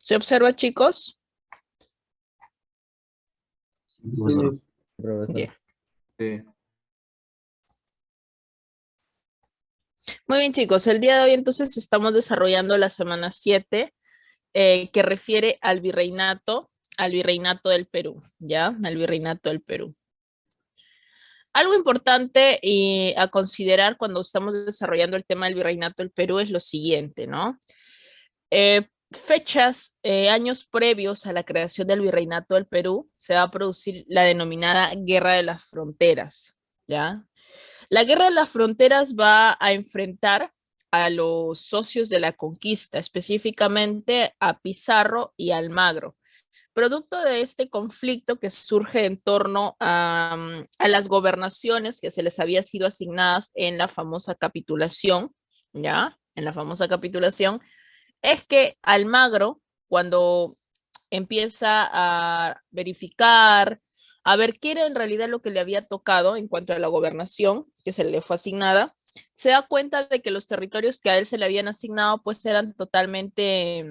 ¿Se observa, chicos? Profesor. Bien. Sí. Muy bien, chicos. El día de hoy entonces estamos desarrollando la semana 7, que refiere al virreinato del Perú, ¿ya? Al virreinato del Perú. Algo importante a considerar cuando estamos desarrollando el tema del virreinato del Perú es lo siguiente, ¿no? Fechas, años previos a la creación del virreinato del Perú, se va a producir la denominada Guerra de las Fronteras, ¿ya? La Guerra de las Fronteras va a enfrentar a los socios de la conquista, específicamente a Pizarro y Almagro. Producto de este conflicto que surge en torno a las gobernaciones que se les había sido asignadas en la famosa capitulación, ¿ya? En la famosa capitulación, es que Almagro, cuando empieza a verificar, a ver qué era en realidad lo que le había tocado en cuanto a la gobernación que se le fue asignada, se da cuenta de que los territorios que a él se le habían asignado pues estaban totalmente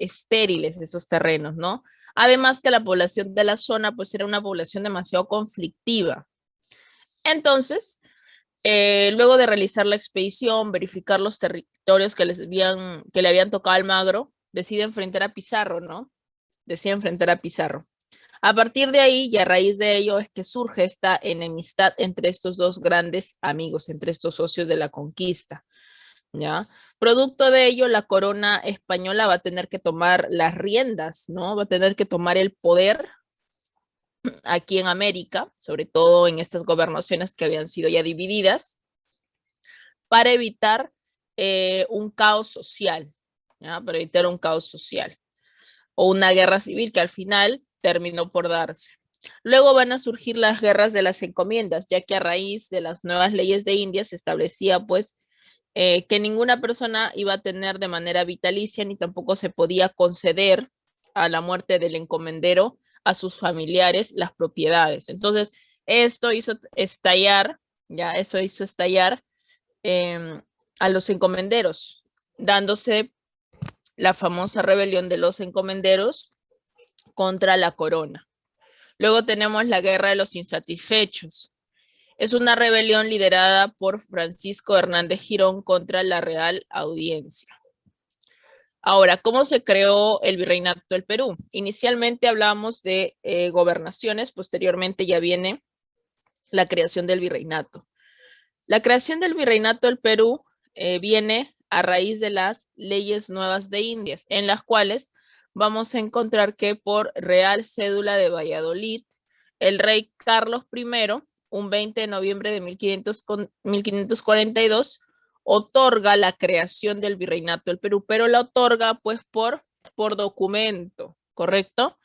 estériles esos terrenos, ¿no? Además que la población de la zona pues era una población demasiado conflictiva. Entonces, luego de realizar la expedición, verificar los territorios que le habían tocado a Almagro, decide enfrentar a Pizarro, ¿no? Decide enfrentar a Pizarro. A partir de ahí y a raíz de ello es que surge esta enemistad entre estos dos grandes amigos, entre estos socios de la conquista, ¿ya? Producto de ello, la corona española va a tener que tomar las riendas, ¿no? Va a tener que tomar el poder aquí en América, sobre todo en estas gobernaciones que habían sido ya divididas, para evitar un caos social, ¿ya? Para evitar un caos social o una guerra civil que al final terminó por darse. Luego van a surgir las guerras de las encomiendas, ya que a raíz de las nuevas leyes de India se establecía pues que ninguna persona iba a tener de manera vitalicia ni tampoco se podía conceder a la muerte del encomendero a sus familiares las propiedades. Entonces, esto hizo estallar, ya eso hizo estallar eh, a los encomenderos, dándose la famosa rebelión de los encomenderos contra la corona. Luego tenemos la Guerra de los Insatisfechos. Es una rebelión liderada por Francisco Hernández Girón contra la Real Audiencia. Ahora, ¿cómo se creó el virreinato del Perú? Inicialmente hablamos de gobernaciones, posteriormente ya viene la creación del virreinato. La creación del virreinato del Perú viene a raíz de las leyes nuevas de Indias, en las cuales vamos a encontrar que por Real Cédula de Valladolid, el rey Carlos I, un 20 de noviembre de 1542, otorga la creación del virreinato del Perú, pero la otorga pues por documento, ¿correcto?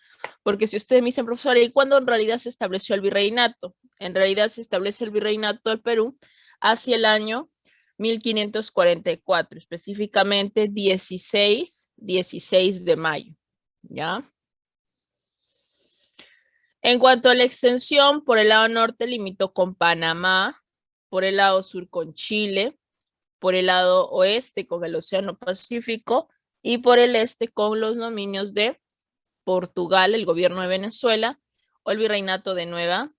Porque si ustedes me dicen, profesor, ¿y cuándo en realidad se estableció el virreinato? En realidad se establece el virreinato del Perú hacia el año 1544, específicamente 16 de mayo, ¿ya? En cuanto a la extensión, por el lado norte limitó con Panamá, por el lado sur con Chile, por el lado oeste con el Océano Pacífico y por el este con los dominios de Portugal, el gobierno de Venezuela o el virreinato de Nueva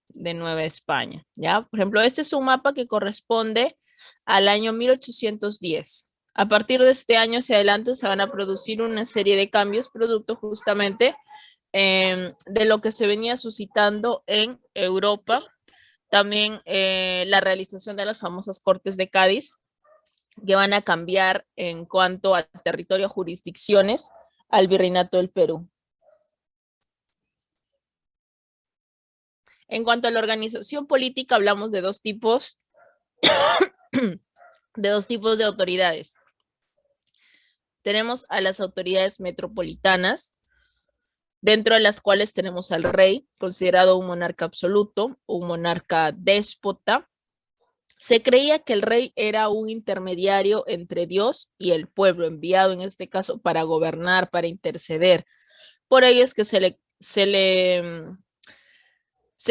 España, ¿ya? Por ejemplo, este es un mapa que corresponde al año 1810. A partir de este año hacia adelante se van a producir una serie de cambios producto justamente de lo que se venía suscitando en Europa. También la realización de las famosas Cortes de Cádiz, que van a cambiar en cuanto a territorio, jurisdicciones, al virreinato del Perú. En cuanto a la organización política, hablamos de dos tipos de autoridades. Tenemos a las autoridades metropolitanas, dentro de las cuales tenemos al rey, considerado un monarca absoluto, un monarca déspota. Se creía que el rey era un intermediario entre Dios y el pueblo, enviado en este caso para gobernar, para interceder. Por ello es que se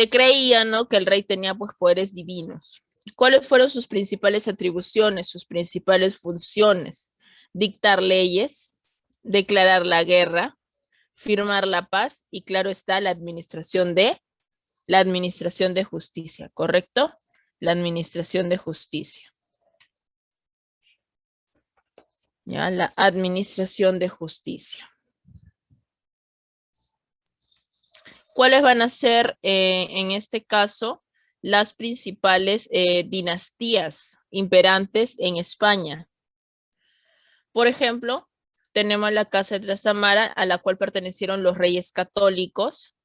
creía, ¿no?, que el rey tenía pues poderes divinos. ¿Cuáles fueron sus principales atribuciones, sus principales funciones? dictar leyes, declarar la guerra, firmar la paz y claro está la administración de justicia, ¿correcto? La administración de justicia. Ya, la administración de justicia. ¿Cuáles van a ser, en este caso, las principales dinastías imperantes en España? Por ejemplo, tenemos la Casa de Trastámara, a la cual pertenecieron los reyes católicos.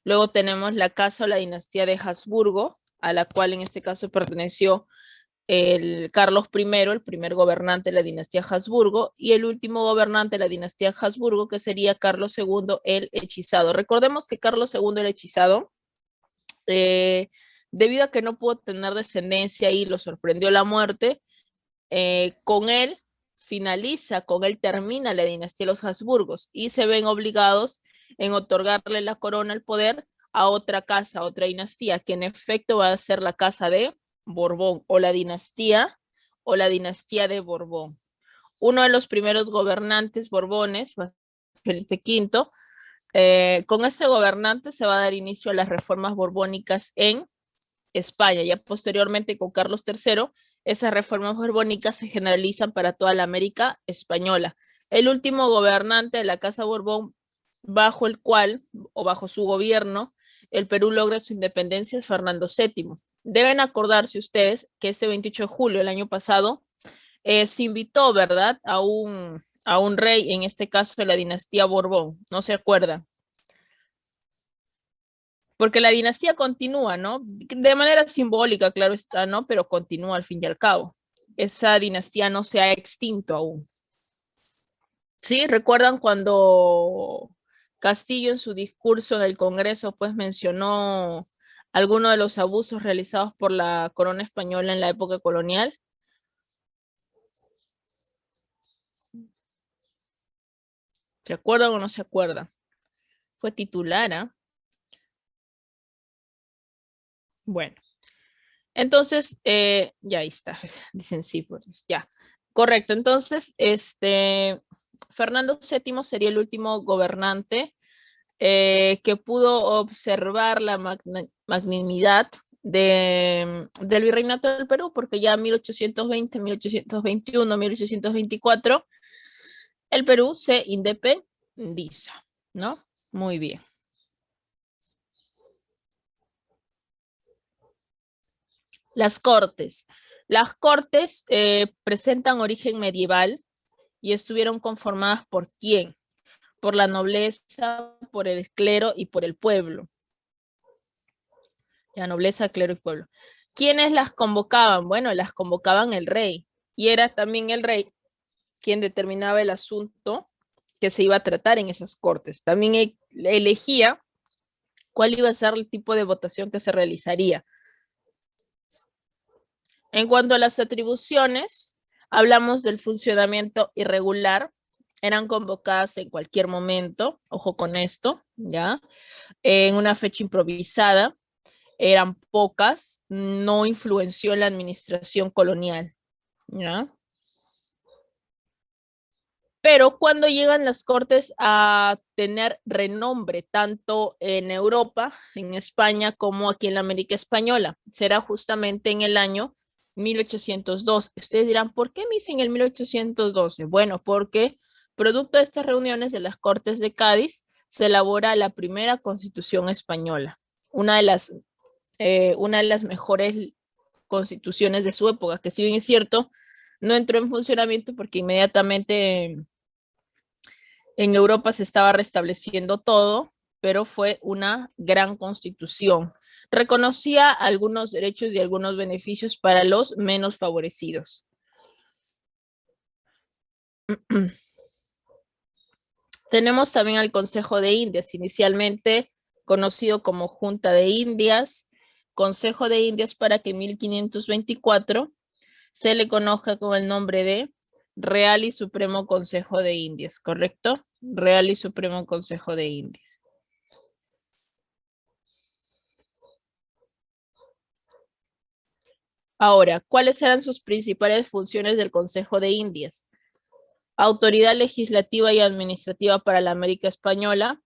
Luego tenemos la Casa o la dinastía de Habsburgo, a la cual en este caso perteneció el Carlos I, el primer gobernante de la dinastía Habsburgo, y el último gobernante de la dinastía Habsburgo, que sería Carlos II el Hechizado. Recordemos que Carlos II el Hechizado, debido a que no pudo tener descendencia y lo sorprendió la muerte, con él termina la dinastía de los Habsburgos y se ven obligados en otorgarle la corona, el poder, a otra casa, a otra dinastía, que en efecto va a ser la casa de Borbón o la dinastía de Borbón. Uno de los primeros gobernantes borbones, Felipe V, con este gobernante se va a dar inicio a las reformas borbónicas en España. Ya posteriormente con Carlos III, esas reformas borbónicas se generalizan para toda la América española. El último gobernante de la Casa Borbón, bajo el cual, o bajo su gobierno, el Perú logra su independencia es Fernando VII. Deben acordarse ustedes que este 28 de julio del año pasado se invitó, ¿verdad?, a un rey, en este caso de la dinastía Borbón. ¿No se acuerdan? Porque la dinastía continúa, ¿no? De manera simbólica, claro está, ¿no? Pero continúa al fin y al cabo. Esa dinastía no se ha extinto aún. ¿Sí? ¿Recuerdan cuando Castillo en su discurso en el Congreso pues mencionó algunos de los abusos realizados por la corona española en la época colonial? ¿Se acuerdan o no se acuerdan? Fue titular, ¿eh? Bueno, entonces, ya ahí está, dicen sí, pues ya. Correcto, entonces, Fernando VII sería el último gobernante que pudo observar la magnanimidad del virreinato del Perú, porque ya en 1820, 1821, 1824, el Perú se independiza, ¿no? Muy bien. Las cortes. Las cortes presentan origen medieval y estuvieron conformadas ¿por quién? Por la nobleza, por el clero y por el pueblo. La nobleza, clero y pueblo. ¿Quiénes las convocaban? Bueno, las convocaban el rey. Y era también el rey quien determinaba el asunto que se iba a tratar en esas cortes. También elegía cuál iba a ser el tipo de votación que se realizaría. En cuanto a las atribuciones, hablamos del funcionamiento irregular. Eran convocadas en cualquier momento, ojo con esto, ¿ya? En una fecha improvisada, eran pocas, no influenció en la administración colonial, ¿ya? Pero cuando llegan las cortes a tener renombre, tanto en Europa, en España, como aquí en la América Española, será justamente en el año 1812. Ustedes dirán, ¿por qué me dicen el 1812? Bueno, porque producto de estas reuniones de las Cortes de Cádiz, se elabora la primera Constitución española, una de las mejores constituciones de su época, que si bien es cierto, no entró en funcionamiento porque inmediatamente en Europa se estaba restableciendo todo, pero fue una gran constitución. Reconocía algunos derechos y algunos beneficios para los menos favorecidos. Tenemos también al Consejo de Indias, inicialmente conocido como Junta de Indias, Consejo de Indias, para que en 1524 se le conozca con el nombre de Real y Supremo Consejo de Indias, ¿correcto? Real y Supremo Consejo de Indias. Ahora, ¿cuáles eran sus principales funciones del Consejo de Indias? Autoridad legislativa y administrativa para la América Española,